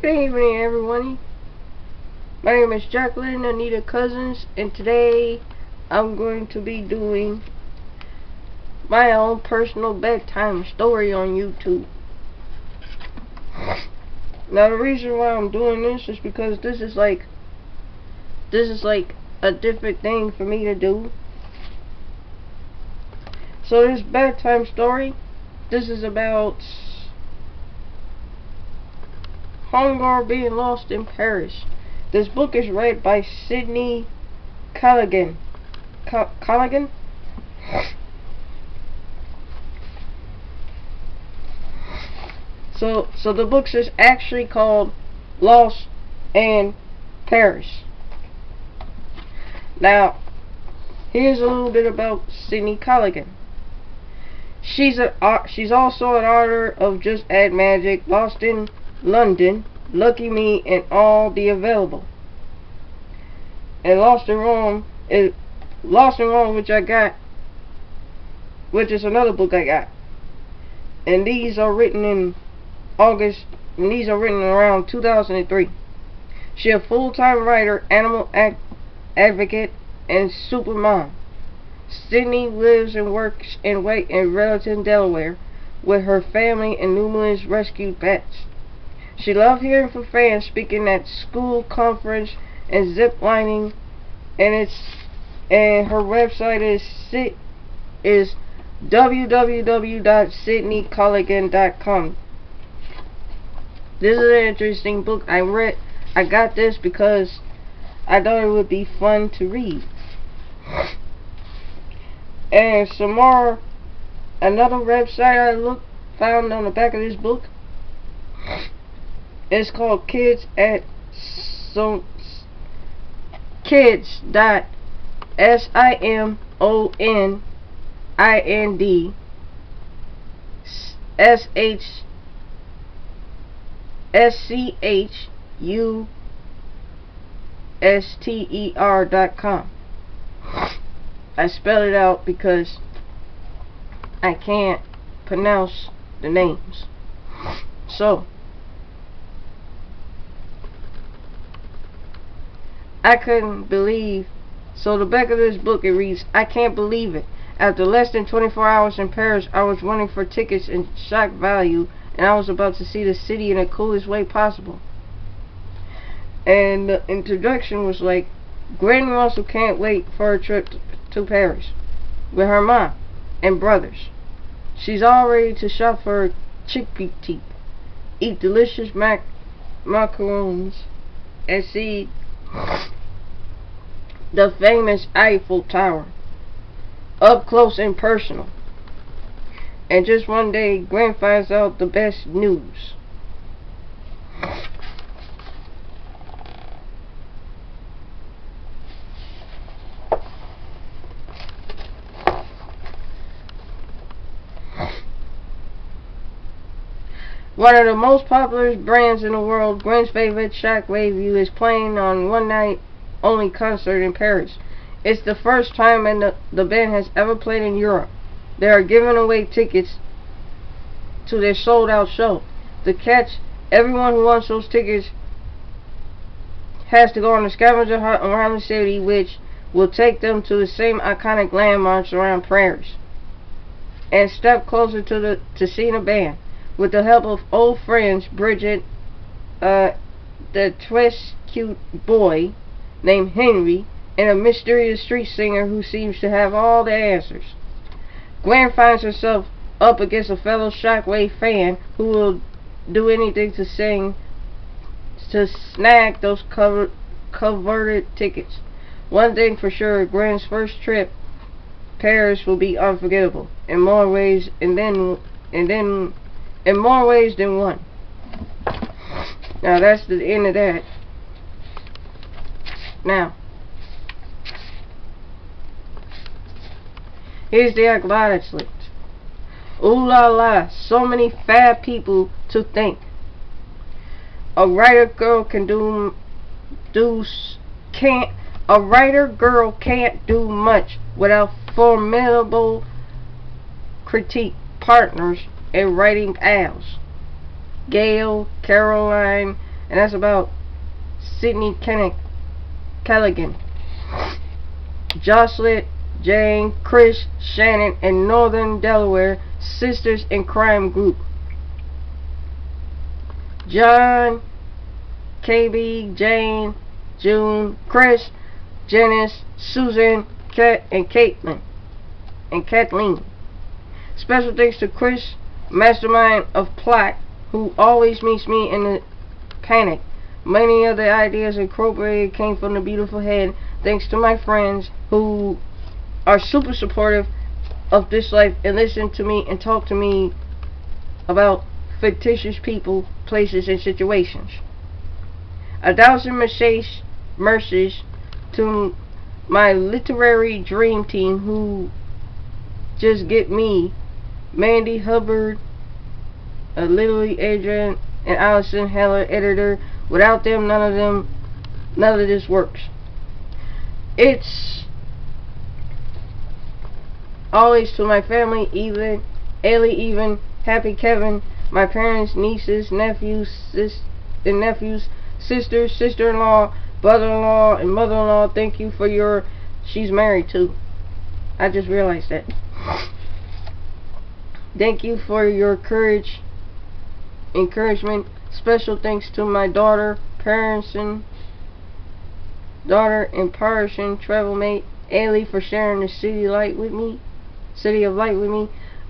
Good evening, everyone. My name is Jacqueline A Cousins, and today I'm going to be doing my own personal bedtime story on YouTube. Now, the reason why I'm doing this is because this is like a different thing for me to do. So this bedtime story, this is about homegirl being lost in Paris. This book is read by Sidney Callaghan. Callaghan? So the book is actually called Lost in Paris. Now, here's a little bit about Cindy Callaghan. She's also an author of Just Add Magic, Lost in London, Lucky Me, and All the Available. And Lost in Rome, which is another book I got. And these are written in August, and these are written around 2003. She's a full-time writer, animal advocate, and super mom. Sydney lives and works in Relton, Delaware, with her family and numerous rescued pets. She loves hearing from fans speaking at school conference and zip lining, and her website is www.sydneycallaghan.com. This is an interesting book I read. I got this because I thought it would be fun to read. And another website I found on the back of this book. It's called kids.simonschusters.com. I spell it out because I can't pronounce the names. So I couldn't believe. So the back of this book, it reads, "I can't believe it. After less than 24 hours in Paris, I was running for tickets in shock value, and I was about to see the city in the coolest way possible." And the introduction was like, Gwen Russell can't wait for a trip to Paris with her mom and brothers. She's all ready to shop for chickpea tea, eat delicious macarons, and see the famous Eiffel Tower up close and personal. And just one day, Gwen finds out the best news. One of the most popular brands in the world, Gwen's favorite Shockwave View, is playing on one night only concert in Paris. It's the first time the band has ever played in Europe. They are giving away tickets to their sold out show. To catch everyone who wants those tickets has to go on a scavenger hunt around the city, which will take them to the same iconic landmarks around Paris, and step closer to seeing the band. With the help of old friends Bridget, the twist cute boy named Henry, and a mysterious street singer who seems to have all the answers, Gwen finds herself up against a fellow Shockwave fan who will do anything to snag those coveted tickets. One thing for sure, Gwen's first trip Paris will be unforgettable in more ways than one. Now that's the end of that. Now, here's the acknowledgement list. Ooh la la, so many fab people to think. A writer girl can't do much without formidable critique partners and writing pals. Gail, Caroline, and that's about Cindy Callaghan, Jocelyn, Jane, Chris, Shannon, and Northern Delaware Sisters in Crime Group. John, KB, Jane, June, Chris, Janice, Susan, Kat, and Caitlin, and Kathleen. Special thanks to Chris, mastermind of plot, who always meets me in the panic. Many of the ideas incorporated came from the beautiful head, thanks to my friends who are super supportive of this life and listen to me and talk to me about fictitious people, places, and situations. 1,000 mercies to my literary dream team who just get me, Mandy Hubbard, Lily Adrian, and Allison Heller, editor. Without them, none of this works. It's always to my family, Ellie, Happy Kevin, my parents, nieces, nephews, sisters, sister-in-law, brother-in-law, and mother-in-law. Thank you for your... She's married too. I just realized that. Thank you for your encouragement. Special thanks to my daughter and Parisian travel mate, Ailey, for sharing the city of light with me.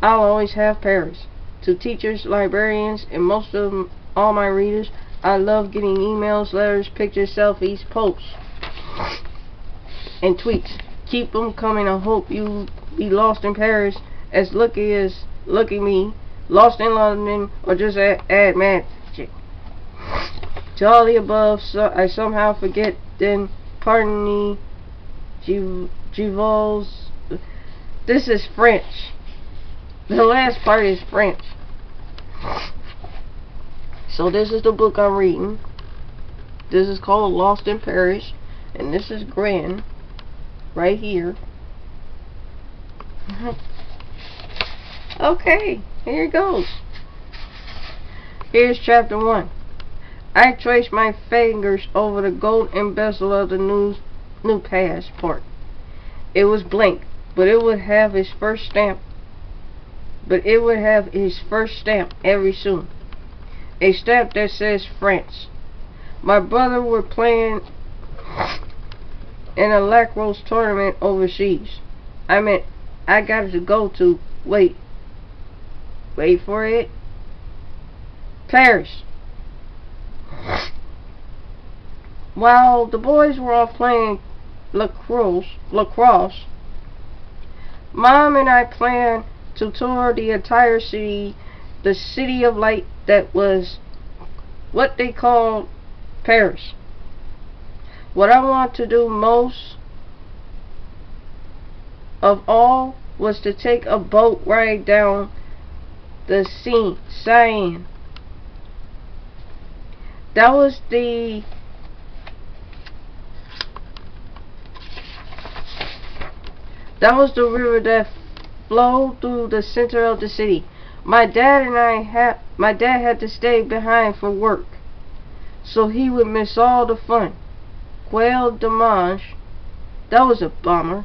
I'll always have Paris. To teachers, librarians, and all my readers, I love getting emails, letters, pictures, selfies, posts, and tweets. Keep them coming. I hope you be lost in Paris, as lucky me, lost in London, or just add magic. To all the above, I somehow forget, then pardon me, Givals. This is French. The last part is French. So this is the book I'm reading. This is called Lost in Paris, and this is Gwen, right here. Okay, here it goes. Here's chapter 1. I traced my fingers over the gold embezzle of the new passport. It was blank, but it would have his first stamp. Every soon. A stamp that says France. My brother were playing in a lacrosse tournament overseas. I got to go to, wait for it, Paris. While the boys were all playing lacrosse, Mom and I planned to tour the entire city, the city of light that was what they called Paris. What I want to do most of all was to take a boat ride down the Seine. That was the river that flowed through the center of the city. My dad had to stay behind for work, so he would miss all the fun. Quelle dommage. That was a bummer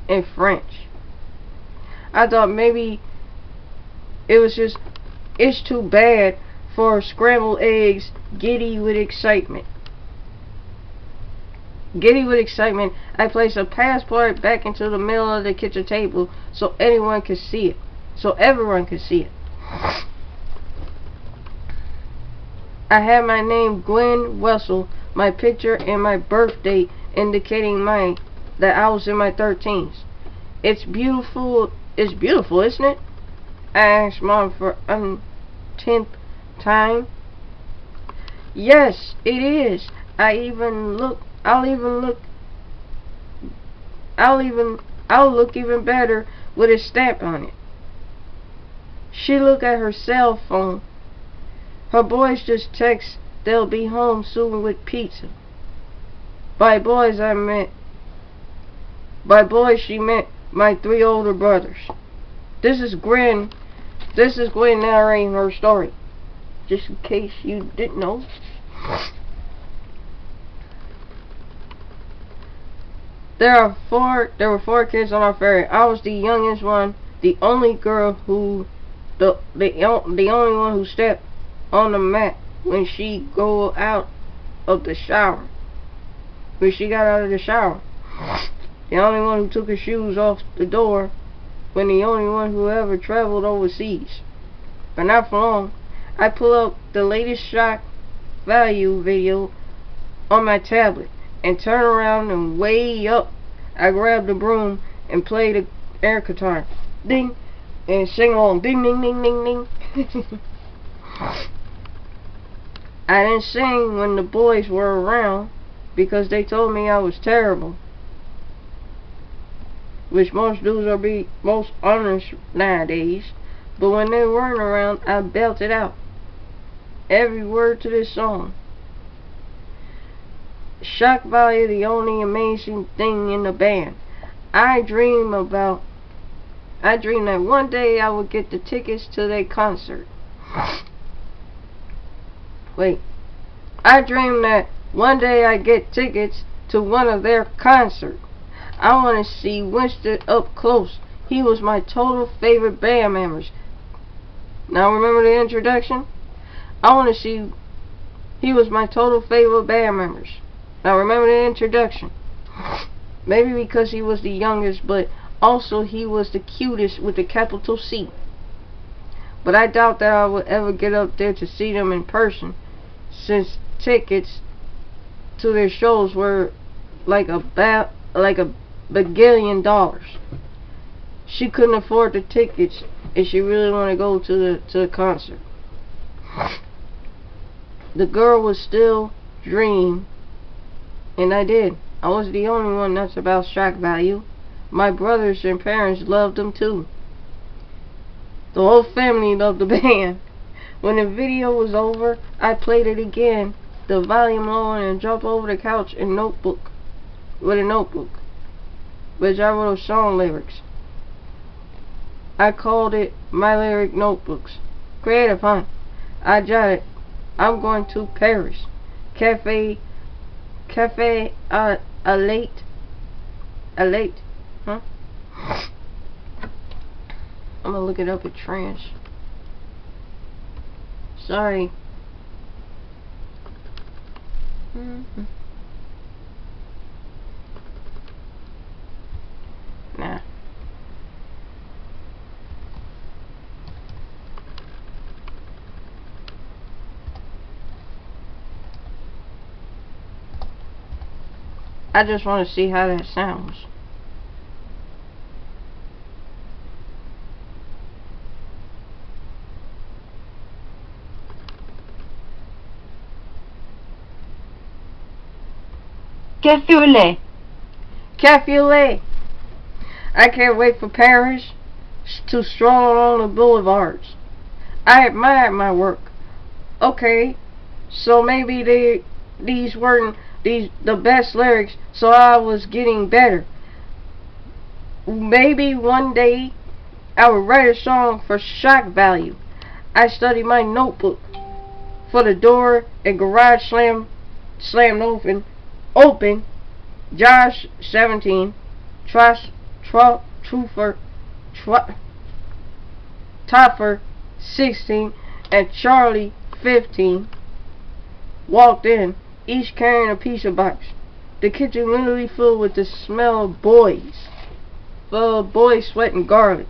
in French. I thought maybe it's too bad for scrambled eggs, giddy with excitement, I placed a passport back into the middle of the kitchen table so everyone could see it. I had my name Gwen Wessel, my picture, and my birth date indicating that I was in my 13s. It's beautiful, isn't it? I asked Mom for 10th time. Yes, it is. I'll look even better with a stamp on it. She looked at her cell phone. Her boys just text they'll be home soon with pizza. By boys she meant my 3 older brothers. This is Gwen narrating her story, just in case you didn't know. There were four kids on our ferry. I was the youngest one, the only girl who, the only one who stepped on the mat when she go out of the shower. When she got out of the shower. The only one who took her shoes off the door. When the only one who ever traveled overseas. But not for long. I pull up the latest shock value video on my tablet and turn around and way up I grab the broom and play the air guitar. Ding! And sing along. Ding ding ding ding ding. I didn't sing when the boys were around because they told me I was terrible. Which most dudes are most honest nowadays. But when they weren't around, I belted out every word to this song. Shock value, the only amazing thing in the band. I dream that one day I would get the tickets to their concert. Wait. I dream that one day I get tickets to one of their concerts. I want to see Winston up close. He was my total favorite band members. Now remember the introduction? I want to see. He was my total favorite band members. Now remember the introduction. Maybe because he was the youngest, but also he was the cutest with the capital C. But I doubt that I would ever get up there to see them in person, since tickets to their shows were like a bagillion dollars. She couldn't afford the tickets if she really wanted to go to the concert. The girl was still dream, and I did. I was the only one nuts about shock value. My brothers and parents loved them too. The whole family loved the band. When the video was over, I played it again, the volume low, and jumped over the couch with a notebook, which I wrote song lyrics. I called it My Lyric Notebooks. Creative, huh? I jotted, I'm going to Paris. Cafe, late, huh? I'm gonna look it up at trans. Sorry. Nah. I just want to see how that sounds. Cafe au lait. Cafe au lait. I can't wait for Paris to stroll along the boulevards. I admire my work. Okay, so maybe these weren't the best lyrics, so I was getting better. Maybe one day I would write a song for shock value. I studied my notebook for the door and garage slammed open. Josh 17, Topper 16, and Charlie 15 walked in, each carrying a pizza box. The kitchen literally filled with the smell of boys. Full of boys sweating garlic.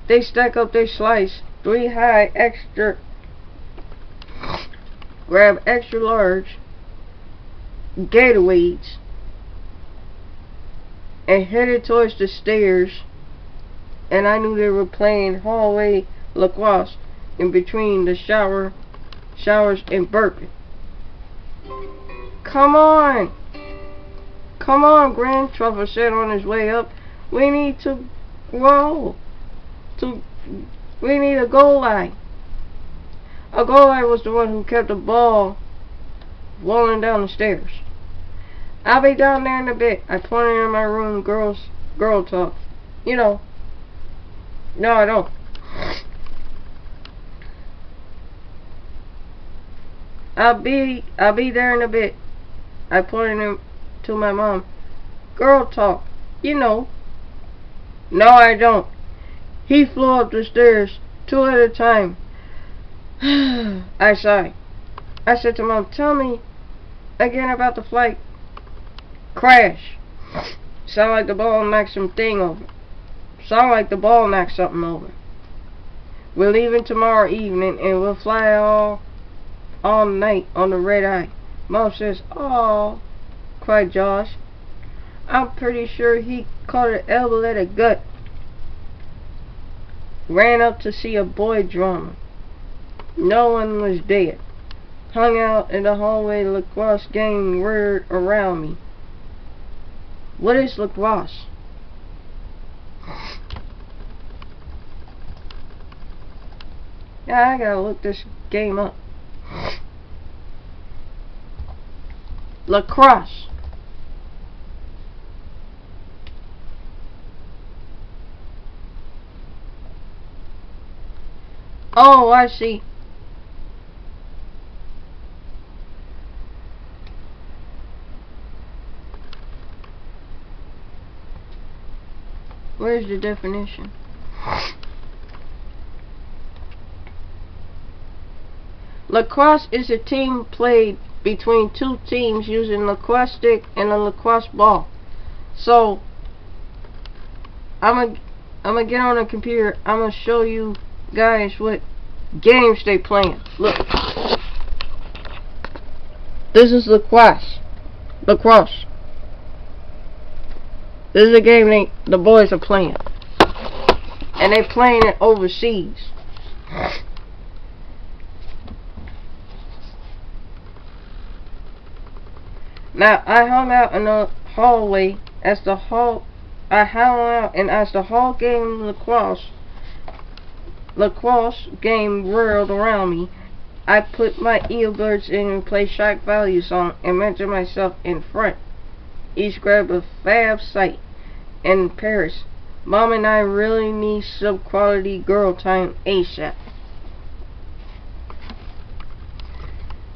They stack up their slice, 3 high extra, grab extra large Gatorades, and headed towards the stairs, and I knew they were playing hallway lacrosse in between the showers and burping. Come on, Grand, Truffle said on his way up. We need to roll. We need a goal line. A goal line was the one who kept the ball rolling down the stairs. I'll be down there in a bit. I pointed in my room, girl talk. You know. No, I don't. I'll be there in a bit. I pointed him to my mom. Girl talk. You know. No, I don't. He flew up the stairs, 2 at a time. I sighed. I said to Mom, tell me again about the flight. Crash. Sound like the ball knocked something over. Sound like the ball knocked something over. We're leaving tomorrow evening and we'll fly all night on the red eye. Mom says, "Oh," cried Josh. I'm pretty sure he caught an elbow at a gut. Ran up to see a boy drama. No one was dead. Hung out in the hallway. Lacrosse game whirred around me. What is lacrosse? Yeah, I gotta look this game up. Lacrosse. Oh, I see. Where's the definition? Lacrosse is a team played between 2 teams using a lacrosse stick and a lacrosse ball. So, I'm gonna get on the computer. I'm gonna show you guys what games they playing. Look, this is lacrosse. Lacrosse. This is a game the boys are playing, and they playing it overseas. Now I hung out in the hallway as the hall game lacrosse game whirled around me. I put my earbuds in and played shock value song and mentioned myself in front. Each grabbed a fab site in Paris. Mom and I really need some quality girl time ASAP.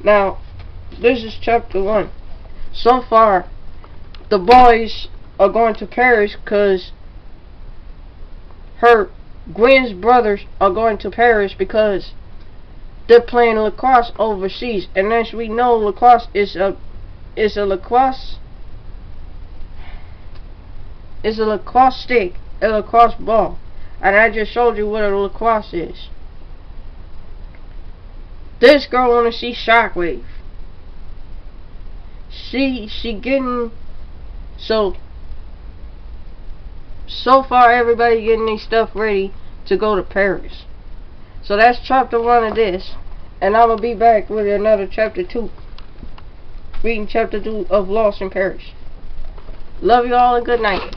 Now, this is chapter 1. So far, the boys are going to Paris because Gwen's brothers are going to Paris because they're playing lacrosse overseas. And as we know, lacrosse is a lacrosse stick, a lacrosse ball. And I just showed you what a lacrosse is. This girl wanna see Shockwave. She getting so far everybody getting their stuff ready to go to Paris. So that's chapter 1 of this, and I'm gonna be back with another chapter 2. Reading chapter 2 of Lost in Paris. Love you all and good night.